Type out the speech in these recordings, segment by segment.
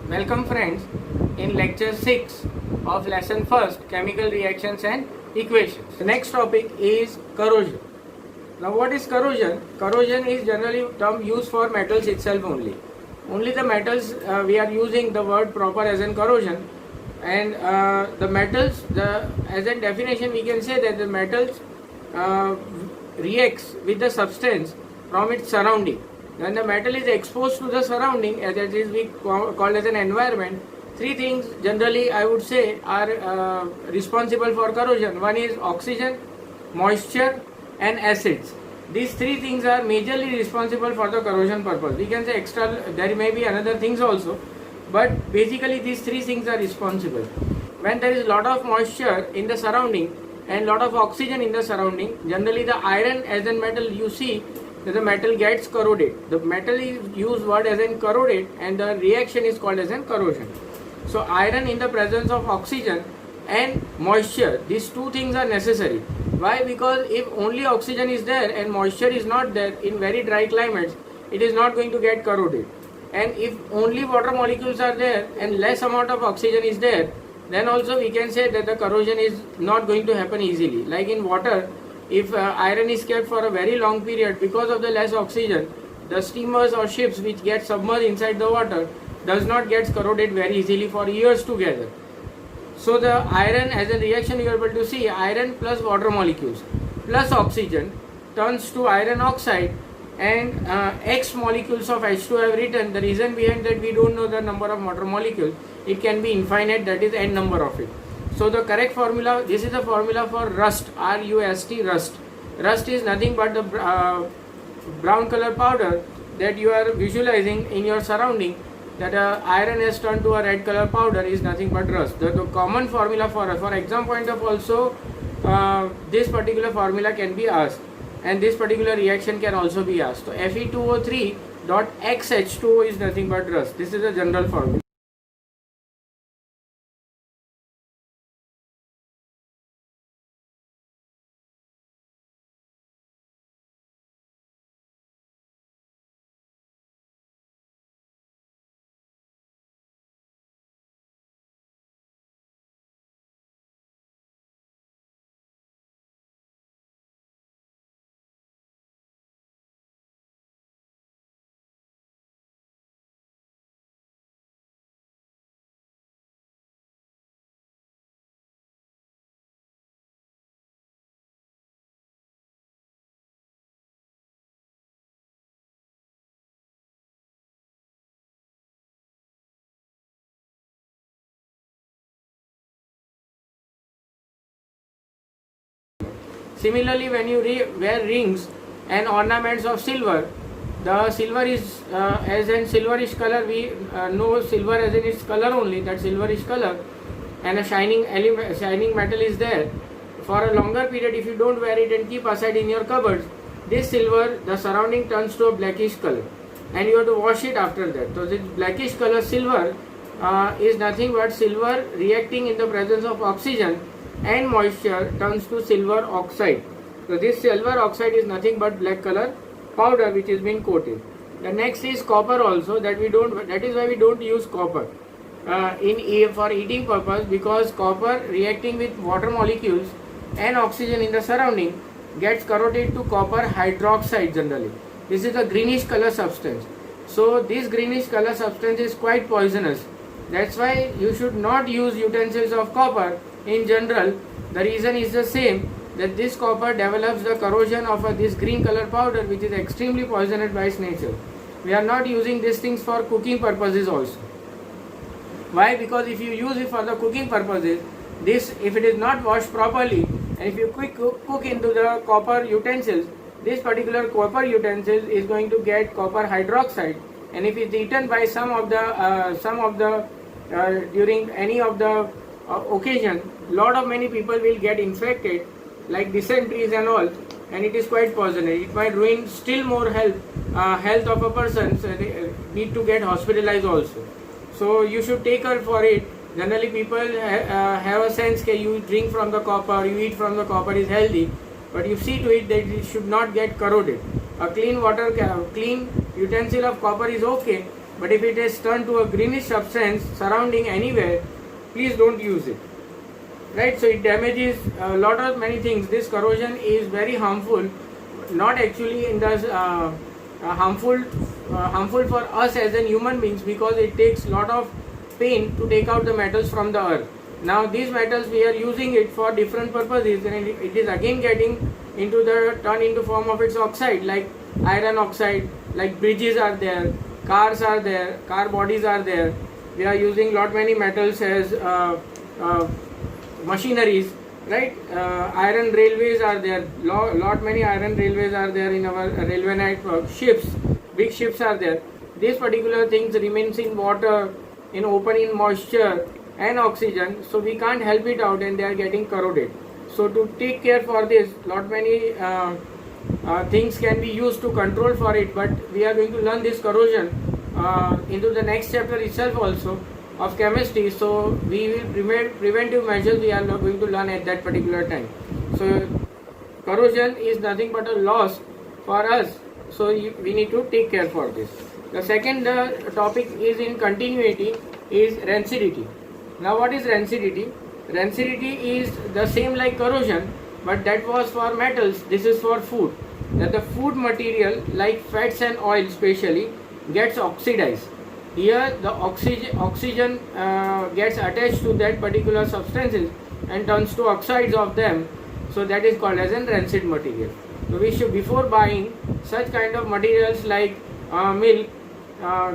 Welcome friends in lecture 6 of lesson 1st, chemical reactions and equations. The next topic is corrosion. Now what is corrosion? Corrosion is generally term used for metals itself only. Only the metals we are using the word proper as in corrosion, and the metals, as a definition we can say that the metals reacts with the substance from its surrounding. When the metal is exposed to the surrounding, as it is we called as an environment, three things generally I would say are responsible for corrosion. One is oxygen, moisture and acids. These three things are majorly responsible for the corrosion purpose. We can say extra, there may be another things also, but basically these three things are responsible. When there is lot of moisture in the surrounding and lot of oxygen in the surrounding, generally the iron as a metal, you see that the metal gets corroded. The metal is used word as in corroded, and the reaction is called as in corrosion. So iron in the presence of oxygen and moisture, these two things are necessary. Why? Because if only oxygen is there and moisture is not there in very dry climates, it is not going to get corroded. And if only water molecules are there and less amount of oxygen is there, then also we can say that the corrosion is not going to happen easily. Like in water, if iron is kept for a very long period, because of the less oxygen, the steamers or ships which get submerged inside the water does not get corroded very easily for years together. So the iron, as a reaction you are able to see, iron plus water molecules plus oxygen turns to iron oxide, and X molecules of H2 have written. The reason behind that, we don't know the number of water molecules. It can be infinite, that is n number of it. So the correct formula, this is the formula for rust, R-U-S-T, rust. Rust is nothing but the brown color powder that you are visualizing in your surrounding, that iron has turned to a red color powder, is nothing but rust. The common formula for exam point of also, this particular formula can be asked, and this particular reaction can also be asked. So Fe2O3 dot XH2O is nothing but rust. This is a general formula. Similarly, when you wear rings and ornaments of silver, the silver is as in silverish color. We know silver as in its color only, that silverish color, and a shining metal is there. For a longer period, if you don't wear it and keep aside in your cupboards, this silver, the surrounding turns to a blackish color, and you have to wash it after that. So this blackish color silver is nothing but silver reacting in the presence of oxygen and moisture turns to silver oxide. So this silver oxide is nothing but black color powder which is been coated. The next is copper also, that is why we don't use copper for eating purpose, because copper reacting with water molecules and oxygen in the surrounding gets corroded to copper hydroxide generally. This is a greenish color substance. So this greenish color substance is quite poisonous. That's why you should not use utensils of copper in general. The reason is the same, that this copper develops the corrosion of this green color powder, which is extremely poisonous by its nature. We are not using these things for cooking purposes also. Why? Because if you use it for the cooking purposes, this, if it is not washed properly, and if you cook into the copper utensils, this particular copper utensil is going to get copper hydroxide, and if it's eaten by some of the during any of the occasion, many people will get infected, like dysenteries and all, and it is quite poisonous. It might ruin still more health of a person, so they need to get hospitalized also. So you should take care for it. Generally people have a sense that you drink from the copper, you eat from the copper is healthy, but you see to it that it should not get corroded. A clean utensil of copper is okay, but if it is turned to a greenish substance surrounding anywhere, please don't use it. Right, so it damages a lot of many things. This corrosion is very harmful, not actually in the harmful for us as in human beings, because it takes lot of pain to take out the metals from the earth. Now these metals we are using it for different purposes, and it is again getting into the turn into form of its oxide, like iron oxide, like bridges are there, cars are there, car bodies are there. We are using lot many metals as machineries, right? Iron railways are there, lot many iron railways are there in our railway network. Ships, big ships are there. These particular things remains in water, in open in moisture and oxygen, so we can't help it out, and they are getting corroded. So to take care for this, lot many things can be used to control for it, but we are going to learn this corrosion into the next chapter itself also of chemistry. So we will preventive measures we are not going to learn at that particular time. So corrosion is nothing but a loss for us, so we need to take care for this. The second topic is in continuity is rancidity. Now what is rancidity? Rancidity is the same like corrosion, but that was for metals, this is for food. That the food material like fats and oil especially gets oxidized. Here the oxygen gets attached to that particular substances and turns to oxides of them, so that is called as a rancid material. So we should, before buying such kind of materials like milk,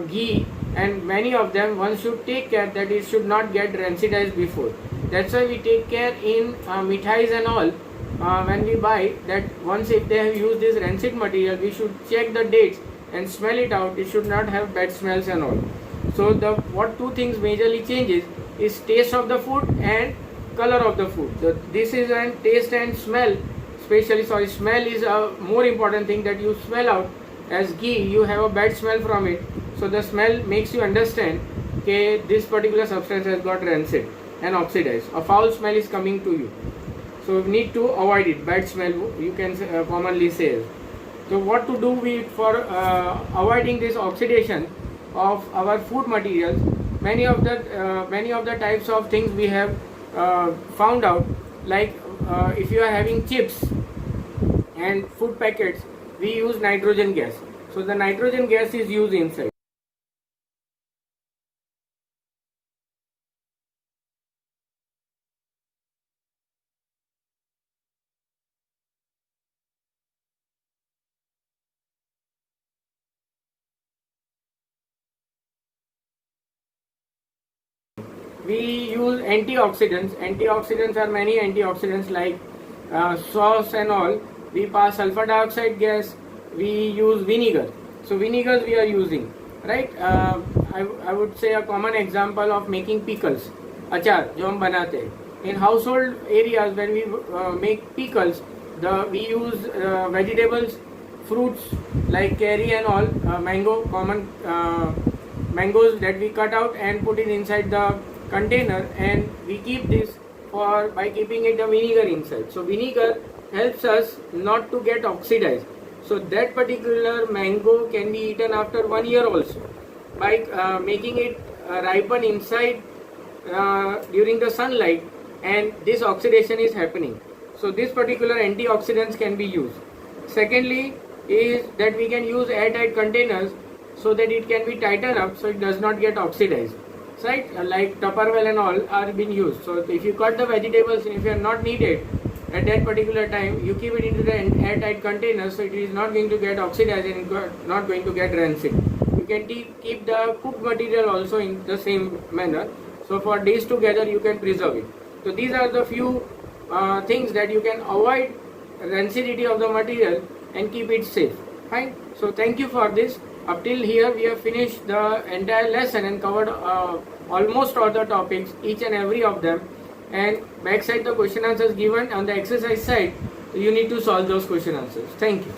ghee and many of them, one should take care that it should not get rancidized before. That's why we take care in mithais and all when we buy, that once if they have used this rancid material, we should check the dates and smell it out. It should not have bad smells and all. So the what two things majorly changes is taste of the food and color of the food. So this is an taste and smell, especially smell is a more important thing, that you smell out. As ghee, you have a bad smell from it, so the smell makes you understand okay, this particular substance has got rancid and oxidized. A foul smell is coming to you, so we need to avoid it. Bad smell you can commonly say. So what to do for avoiding this oxidation of our food materials? Many of the types of things we have found out, like if you are having chips and food packets, we use nitrogen gas. So the nitrogen gas is used inside. We use antioxidants. Antioxidants are many antioxidants like sauce and all. We pass sulfur dioxide gas. We use vinegar. So vinegars we are using, right? I would say a common example of making pickles, achar जो हम बनाते हैं. In household areas when we make pickles, we use vegetables, fruits like cherry and all, mango, common mangoes that we cut out and put it inside the container, and we keep this by keeping it the vinegar inside. So vinegar helps us not to get oxidized. So that particular mango can be eaten after 1 year also by making it ripen inside during the sunlight, and this oxidation is happening. So this particular antioxidants can be used. Secondly is that we can use airtight containers so that it can be tightened up so it does not get oxidized. Right, like Tupperware and all are being used. So if you cut the vegetables, if you are not needed at that particular time, you keep it into the airtight container, so it is not going to get oxidized and not going to get rancid. You can keep the cooked material also in the same manner. So for days together you can preserve it. So these are the few things that you can avoid rancidity of the material and keep it safe. Fine. So thank you for this. Up till here we have finished the entire lesson and covered almost all the topics, each and every of them, and backside the question answers given on the exercise side, you need to solve those question answers. Thank you.